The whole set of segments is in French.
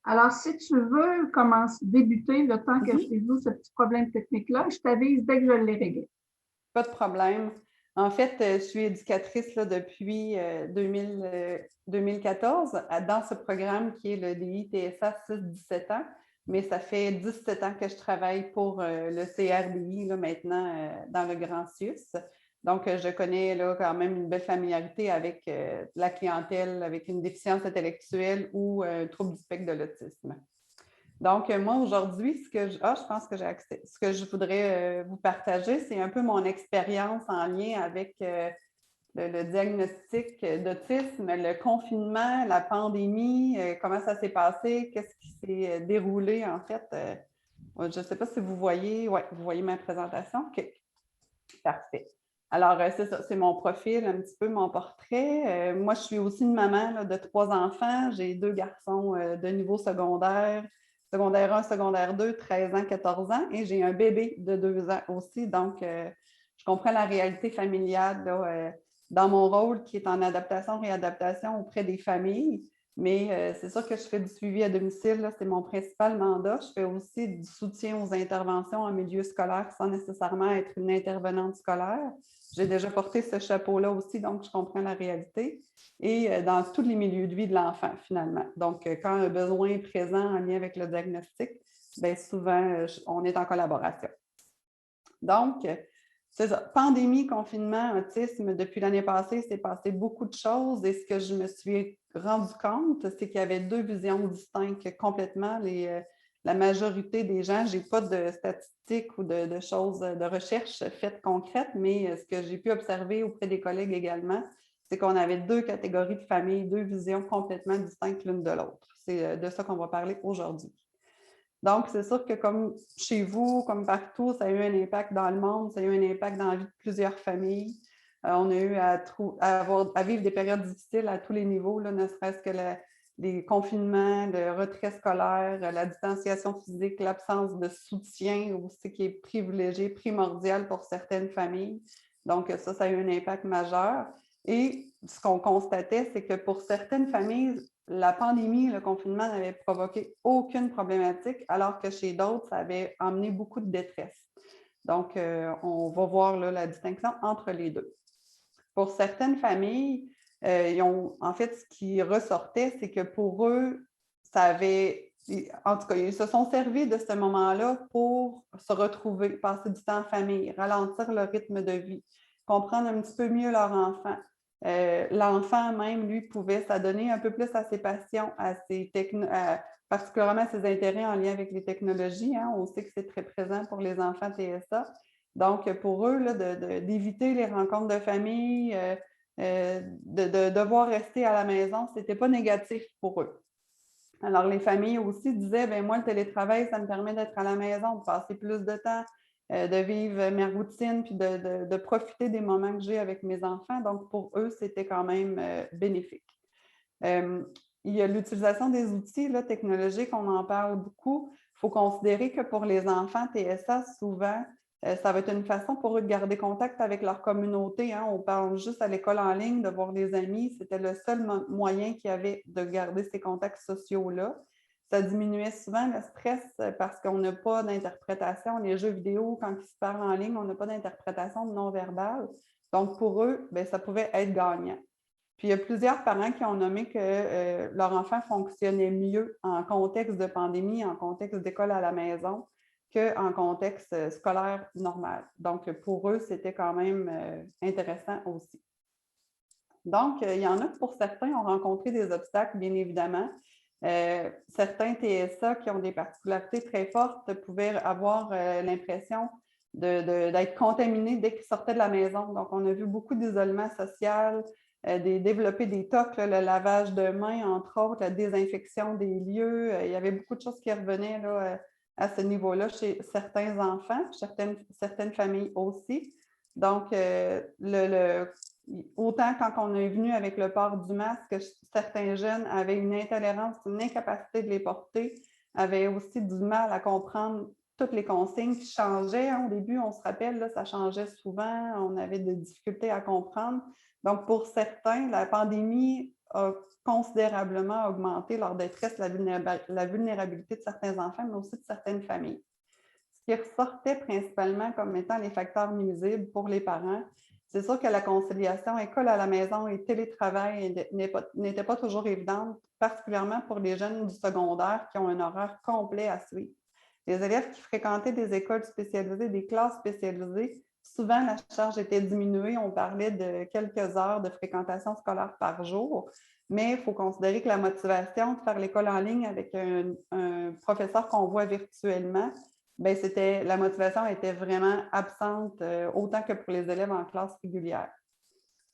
Alors, si tu veux commencer, débuter le temps que je Mhm. résout ce petit problème technique-là, je t'avise dès que je l'ai réglé. Pas de problème. En fait, je suis éducatrice là, depuis 2014 dans ce programme qui est le DI-TSA 6-17 ans, mais ça fait 17 ans que je travaille pour le CRDI là, maintenant dans le Grand Suisse. Donc, je connais là, quand même une belle familiarité avec la clientèle avec une déficience intellectuelle ou un trouble du spectre de l'autisme. Donc, moi, aujourd'hui, je pense que j'ai accès. Ce que je voudrais vous partager, c'est un peu mon expérience en lien avec le diagnostic d'autisme, le confinement, la pandémie, comment ça s'est passé, qu'est-ce qui s'est déroulé, en fait. Je ne sais pas si vous voyez, ouais, vous voyez ma présentation. OK, parfait. Alors, c'est ça, c'est mon profil, un petit peu mon portrait. Moi, je suis aussi une maman là, de 3 enfants. J'ai 2 garçons de niveau secondaire, secondaire 1, secondaire 2, 13 ans, 14 ans, et j'ai un bébé de 2 ans aussi. Donc, je comprends la réalité familiale là, dans mon rôle qui est en adaptation, réadaptation auprès des familles. Mais c'est sûr que je fais du suivi à domicile, c'est mon principal mandat. Je fais aussi du soutien aux interventions en milieu scolaire sans nécessairement être une intervenante scolaire. J'ai déjà porté ce chapeau-là aussi, donc je comprends la réalité. Et dans tous les milieux de vie de l'enfant, finalement. Donc, quand un besoin est présent en lien avec le diagnostic, bien souvent, on est en collaboration. Donc, c'est ça. Pandémie, confinement, autisme, depuis l'année passée, c'est passé beaucoup de choses. Et ce que je me suis rendu compte, c'est qu'il y avait 2 visions distinctes complètement. La majorité des gens, je n'ai pas de statistiques ou de choses de recherche faites concrètes, mais ce que j'ai pu observer auprès des collègues également, c'est qu'on avait 2 catégories de familles, 2 visions complètement distinctes l'une de l'autre. C'est de ça qu'on va parler aujourd'hui. Donc, c'est sûr que comme chez vous, comme partout, ça a eu un impact dans le monde, ça a eu un impact dans la vie de plusieurs familles. On a eu à vivre des périodes difficiles à tous les niveaux, là, ne serait-ce que les confinements, le retrait scolaire, la distanciation physique, l'absence de soutien aussi qui est privilégié, primordial pour certaines familles. Donc, ça a eu un impact majeur. Et ce qu'on constatait, c'est que pour certaines familles, la pandémie, le confinement n'avait provoqué aucune problématique, alors que chez d'autres, ça avait amené beaucoup de détresse. Donc, on va voir là, la distinction entre les deux. Pour certaines familles, en fait, ce qui ressortait, c'est que pour eux, en tout cas, ils se sont servis de ce moment-là pour se retrouver, passer du temps en famille, ralentir le rythme de vie, comprendre un petit peu mieux leur enfant. L'enfant même, lui, pouvait s'adonner un peu plus à ses passions, particulièrement à ses intérêts en lien avec les technologies. Hein. On sait que c'est très présent pour les enfants TSA. Donc, pour eux, d'éviter les rencontres de famille, de devoir rester à la maison, ce n'était pas négatif pour eux. Alors, les familles aussi disaient, bien, moi, le télétravail, ça me permet d'être à la maison, de passer plus de temps, de vivre mes routines, puis de profiter des moments que j'ai avec mes enfants. Donc, pour eux, c'était quand même bénéfique. Il y a l'utilisation des outils là, technologiques, on en parle beaucoup. Il faut considérer que pour les enfants TSA, souvent, ça va être une façon pour eux de garder contact avec leur communauté. Hein. On parle juste à l'école en ligne, de voir des amis. C'était le seul moyen qu'il y avait de garder ces contacts sociaux-là. Ça diminuait souvent le stress parce qu'on n'a pas d'interprétation. Les jeux vidéo, quand ils se parlent en ligne, on n'a pas d'interprétation non-verbale. Donc, pour eux, bien, ça pouvait être gagnant. Puis il y a plusieurs parents qui ont nommé que leur enfant fonctionnait mieux en contexte de pandémie, en contexte d'école à la maison, qu'en contexte scolaire normal. Donc, pour eux, c'était quand même intéressant aussi. Donc, il y en a pour certains ont rencontré des obstacles, bien évidemment. Certains TSA qui ont des particularités très fortes pouvaient avoir l'impression d'être contaminés dès qu'ils sortaient de la maison. Donc, on a vu beaucoup d'isolement social, développer des TOC, là, le lavage de mains, entre autres, la désinfection des lieux. Il y avait beaucoup de choses qui revenaient là, à ce niveau-là chez certains enfants, certaines familles aussi. Donc, autant quand on est venu avec le port du masque, certains jeunes avaient une intolérance, une incapacité de les porter, avaient aussi du mal à comprendre toutes les consignes qui changeaient. Au début, on se rappelle, là, ça changeait souvent, on avait des difficultés à comprendre. Donc, pour certains, la pandémie a considérablement augmenté leur détresse, la vulnérabilité de certains enfants, mais aussi de certaines familles. Ce qui ressortait principalement comme étant les facteurs nuisibles pour les parents, c'est sûr que la conciliation école à la maison et télétravail n'était pas toujours évidente, particulièrement pour les jeunes du secondaire qui ont un horaire complet à suivre. Les élèves qui fréquentaient des écoles spécialisées, des classes spécialisées, souvent la charge était diminuée. On parlait de quelques heures de fréquentation scolaire par jour, mais il faut considérer que la motivation de faire l'école en ligne avec un professeur qu'on voit virtuellement, bien, la motivation était vraiment absente, autant que pour les élèves en classe régulière.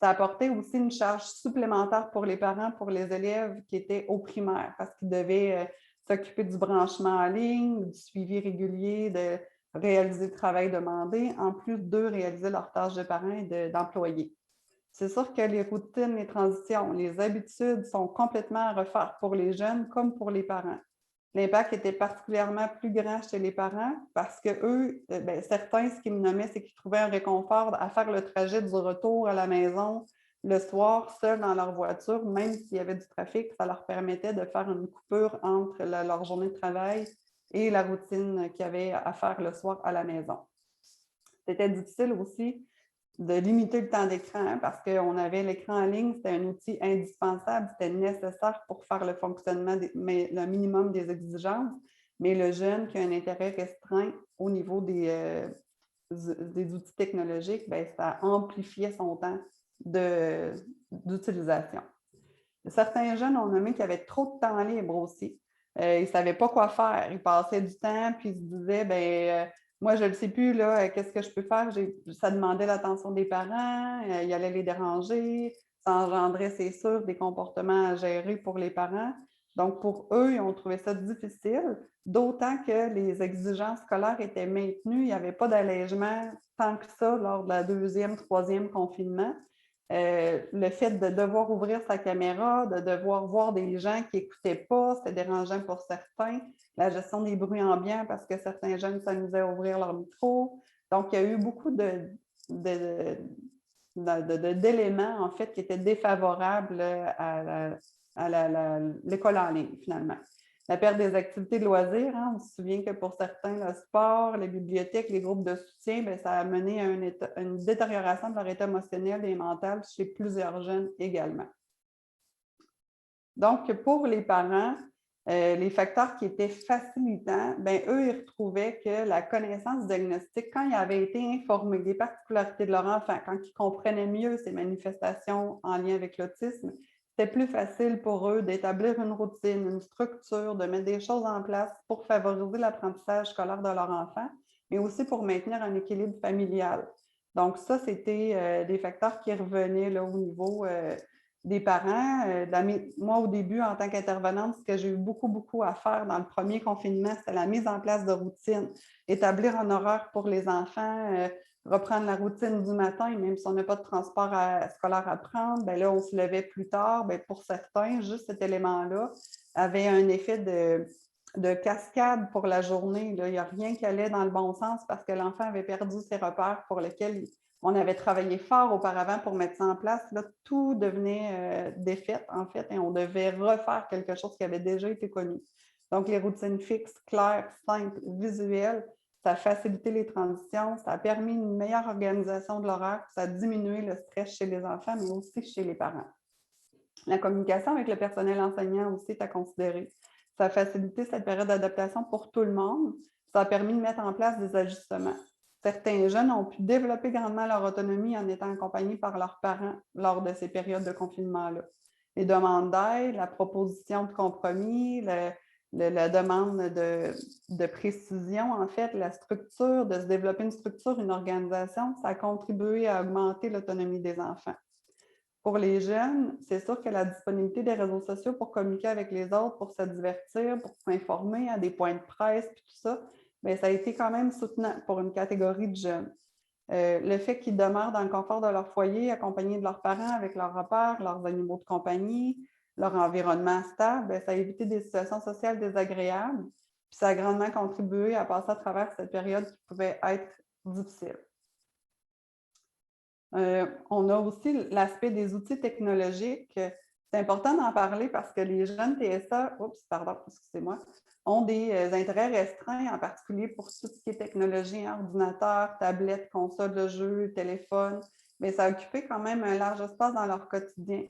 Ça apportait aussi une charge supplémentaire pour les parents, pour les élèves qui étaient au primaire, parce qu'ils devaient s'occuper du branchement en ligne, du suivi régulier, de réaliser le travail demandé, en plus d'eux réaliser leurs tâches de parents et d'employés. C'est sûr que les routines, les transitions, les habitudes sont complètement à refaire pour les jeunes comme pour les parents. L'impact était particulièrement plus grand chez les parents parce que eux, certains, ce qu'ils me nommaient, c'est qu'ils trouvaient un réconfort à faire le trajet du retour à la maison le soir, seuls dans leur voiture, même s'il y avait du trafic, ça leur permettait de faire une coupure entre leur journée de travail et la routine qu'il y avait à faire le soir à la maison. C'était difficile aussi de limiter le temps d'écran, hein, parce qu'on avait l'écran en ligne, c'était un outil indispensable, c'était nécessaire pour faire le fonctionnement, le minimum des exigences, mais le jeune qui a un intérêt restreint au niveau des outils technologiques, bien, ça amplifiait son temps d'utilisation. Certains jeunes ont nommé qu'il y avait trop de temps libre aussi. Ils ne savaient pas quoi faire. Ils passaient du temps, puis ils se disaient, moi, je ne le sais plus, là, qu'est-ce que je peux faire? Ça demandait l'attention des parents, il allait les déranger, ça engendrait, c'est sûr, des comportements à gérer pour les parents. Donc, pour eux, ils ont trouvé ça difficile, d'autant que les exigences scolaires étaient maintenues. Il n'y avait pas d'allègement tant que ça lors de la deuxième, troisième confinement. Le fait de devoir ouvrir sa caméra, de devoir voir des gens qui n'écoutaient pas, c'était dérangeant pour certains. La gestion des bruits ambiants parce que certains jeunes s'amusaient à ouvrir leur micro. Donc, il y a eu beaucoup d'éléments, en fait, qui étaient défavorables à l'école en ligne, finalement. La perte des activités de loisirs, hein, on se souvient que pour certains, le sport, les bibliothèques, les groupes de soutien, bien, ça a mené à une détérioration de leur état émotionnel et mental chez plusieurs jeunes également. Donc, pour les parents, les facteurs qui étaient facilitants, bien, eux, ils retrouvaient que la connaissance diagnostique, quand ils avaient été informés des particularités de leur enfant, quand ils comprenaient mieux ces manifestations en lien avec l'autisme, c'était plus facile pour eux d'établir une routine, une structure, de mettre des choses en place pour favoriser l'apprentissage scolaire de leur enfant, mais aussi pour maintenir un équilibre familial. Donc, ça, c'était des facteurs qui revenaient là, au niveau des parents. Moi, au début, en tant qu'intervenante, ce que j'ai eu beaucoup à faire dans le premier confinement, c'était la mise en place de routines, établir un horaire pour les enfants, reprendre la routine du matin, même si on n'a pas de transport scolaire à prendre, bien là, on se levait plus tard. Bien, pour certains, juste cet élément-là avait un effet de cascade pour la journée. Là. Il n'y a rien qui allait dans le bon sens parce que l'enfant avait perdu ses repères pour lesquels on avait travaillé fort auparavant pour mettre ça en place. Là, tout devenait défaite, en fait, et on devait refaire quelque chose qui avait déjà été connu. Donc, les routines fixes, claires, simples, visuelles, ça a facilité les transitions, ça a permis une meilleure organisation de l'horaire, ça a diminué le stress chez les enfants, mais aussi chez les parents. La communication avec le personnel enseignant aussi est à considérer. Ça a facilité cette période d'adaptation pour tout le monde. Ça a permis de mettre en place des ajustements. Certains jeunes ont pu développer grandement leur autonomie en étant accompagnés par leurs parents lors de ces périodes de confinement-là. Les demandes d'aide, la proposition de compromis, la demande de précision, en fait, la structure, de se développer une structure, une organisation, ça a contribué à augmenter l'autonomie des enfants. Pour les jeunes, c'est sûr que la disponibilité des réseaux sociaux pour communiquer avec les autres, pour se divertir, pour s'informer à des points de presse, puis tout ça, bien, ça a été quand même soutenant pour une catégorie de jeunes. Le fait qu'ils demeurent dans le confort de leur foyer, accompagnés de leurs parents, avec leurs repères, leurs animaux de compagnie, leur environnement stable, bien, ça a évité des situations sociales désagréables, puis ça a grandement contribué à passer à travers cette période qui pouvait être difficile. On a aussi l'aspect des outils technologiques. C'est important d'en parler parce que les jeunes TSA, excusez-moi, ont des intérêts restreints, en particulier pour tout ce qui est technologie, hein, ordinateur, tablette, console de jeu, téléphone, mais ça a occupé quand même un large espace dans leur quotidien.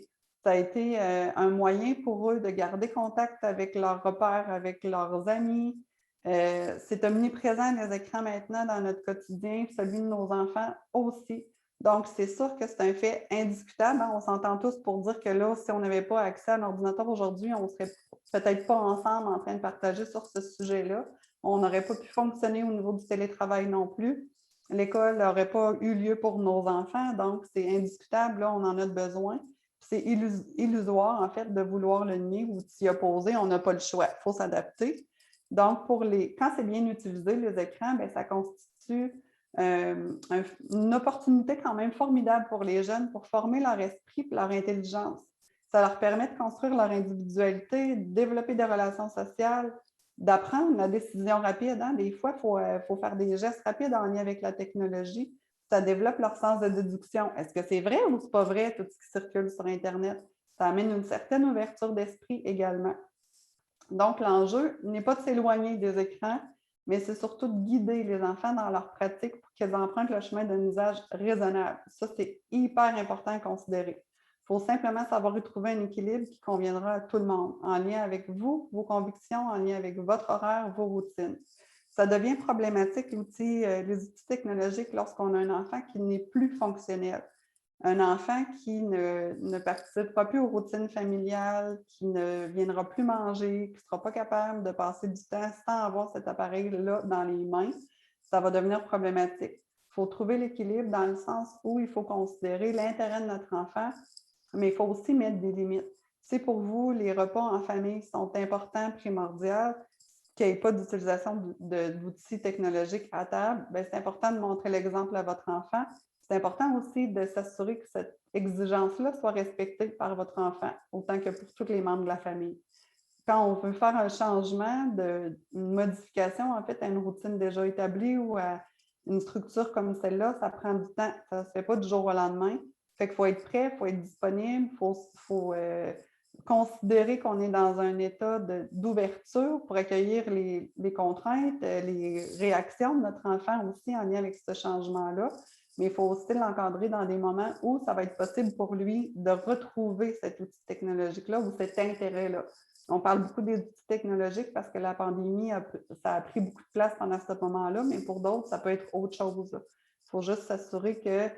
Ça a été un moyen pour eux de garder contact avec leurs repères, avec leurs amis. C'est omniprésent les écrans maintenant dans notre quotidien, celui de nos enfants aussi. Donc, c'est sûr que c'est un fait indiscutable. Hein. On s'entend tous pour dire que là, si on n'avait pas accès à l'ordinateur aujourd'hui, on ne serait peut-être pas ensemble en train de partager sur ce sujet-là. On n'aurait pas pu fonctionner au niveau du télétravail non plus. L'école n'aurait pas eu lieu pour nos enfants, donc c'est indiscutable, là, on en a besoin. C'est illusoire, en fait, de vouloir le nier ou de s'y opposer. On n'a pas le choix, il faut s'adapter. Donc, quand c'est bien utilisé, les écrans, bien, ça constitue une opportunité quand même formidable pour les jeunes pour former leur esprit et leur intelligence. Ça leur permet de construire leur individualité, de développer des relations sociales, d'apprendre la décision rapide. Hein? Des fois, il faut faire des gestes rapides en lien avec la technologie. Ça développe leur sens de déduction. Est-ce que c'est vrai ou c'est pas vrai, tout ce qui circule sur Internet? Ça amène une certaine ouverture d'esprit également. Donc, l'enjeu n'est pas de s'éloigner des écrans, mais c'est surtout de guider les enfants dans leur pratique pour qu'ils empruntent le chemin d'un usage raisonnable. Ça, c'est hyper important à considérer. Il faut simplement savoir y trouver un équilibre qui conviendra à tout le monde, en lien avec vous, vos convictions, en lien avec votre horaire, vos routines. Ça devient problématique, les outils technologiques, lorsqu'on a un enfant qui n'est plus fonctionnel. Un enfant qui ne participera plus aux routines familiales, qui ne viendra plus manger, qui ne sera pas capable de passer du temps sans avoir cet appareil-là dans les mains, ça va devenir problématique. Il faut trouver l'équilibre dans le sens où il faut considérer l'intérêt de notre enfant, mais il faut aussi mettre des limites. Si pour vous, les repas en famille sont importants, primordiaux, qu'il n'y ait pas d'utilisation d'outils technologiques à table, c'est important de montrer l'exemple à votre enfant. C'est important aussi de s'assurer que cette exigence-là soit respectée par votre enfant, autant que pour tous les membres de la famille. Quand on veut faire un changement, une modification, en fait, à une routine déjà établie ou à une structure comme celle-là, ça prend du temps. Ça ne se fait pas du jour au lendemain. Fait qu'il faut être prêt, il faut être disponible, il faut considérer qu'on est dans un état d'ouverture pour accueillir les contraintes, les réactions de notre enfant aussi en lien avec ce changement-là. Mais il faut aussi l'encadrer dans des moments où ça va être possible pour lui de retrouver cet outil technologique-là ou cet intérêt-là. On parle beaucoup des outils technologiques parce que la pandémie, ça a pris beaucoup de place pendant ce moment-là, mais pour d'autres, ça peut être autre chose. Il faut juste s'assurer que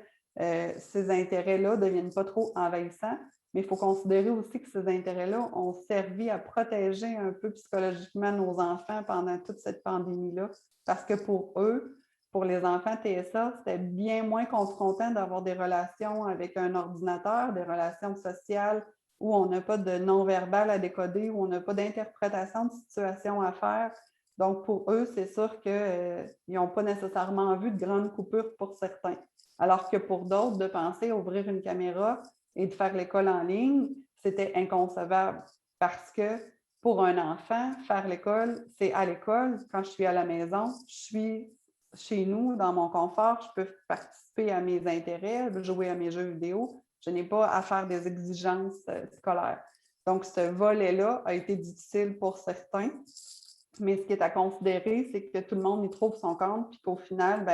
ces intérêts-là ne deviennent pas trop envahissants, mais il faut considérer aussi que ces intérêts-là ont servi à protéger un peu psychologiquement nos enfants pendant toute cette pandémie-là, parce que pour eux, pour les enfants TSA, c'était bien moins confrontant d'avoir des relations avec un ordinateur, des relations sociales où on n'a pas de non-verbal à décoder, où on n'a pas d'interprétation de situation à faire. Donc, pour eux, c'est sûr qu'ils n'ont pas nécessairement vu de grandes coupures pour certains. Alors que pour d'autres, de penser à ouvrir une caméra et de faire l'école en ligne, c'était inconcevable parce que pour un enfant, faire l'école, c'est à l'école. Quand je suis à la maison, je suis chez nous, dans mon confort, je peux participer à mes intérêts, jouer à mes jeux vidéo. Je n'ai pas à faire des exigences scolaires. Donc, ce volet-là a été difficile pour certains, mais ce qui est à considérer, c'est que tout le monde y trouve son compte, puis qu'au final,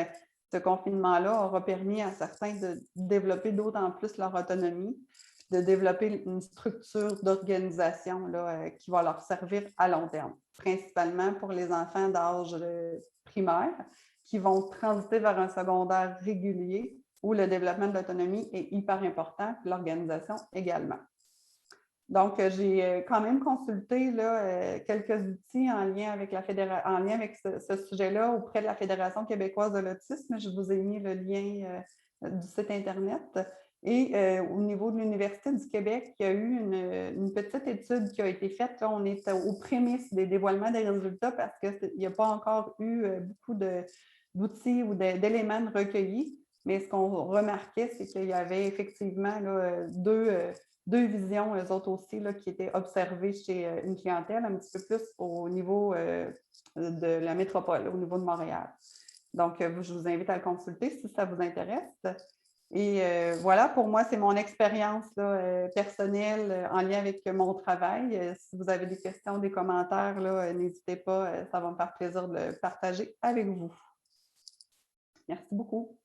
ce confinement-là aura permis à certains de développer d'autant plus leur autonomie, de développer une structure d'organisation qui va leur servir à long terme, principalement pour les enfants d'âge primaire qui vont transiter vers un secondaire régulier où le développement de l'autonomie est hyper important, puis l'organisation également. Donc, j'ai quand même consulté quelques outils en lien avec, ce sujet-là auprès de la Fédération québécoise de l'autisme. Je vous ai mis le lien du site Internet. Et au niveau de l'Université du Québec, il y a eu une petite étude qui a été faite. Là, on est aux prémices des dévoilements des résultats parce qu'il n'y a pas encore eu beaucoup d'outils ou d'éléments recueillis. Mais ce qu'on remarquait, c'est qu'il y avait effectivement deux visions, eux autres aussi, qui étaient observées chez une clientèle un petit peu plus au niveau de la métropole, au niveau de Montréal. Donc, je vous invite à le consulter si ça vous intéresse. Et voilà, pour moi, c'est mon expérience là, personnelle en lien avec mon travail. Si vous avez des questions, des commentaires, là, n'hésitez pas, ça va me faire plaisir de le partager avec vous. Merci beaucoup.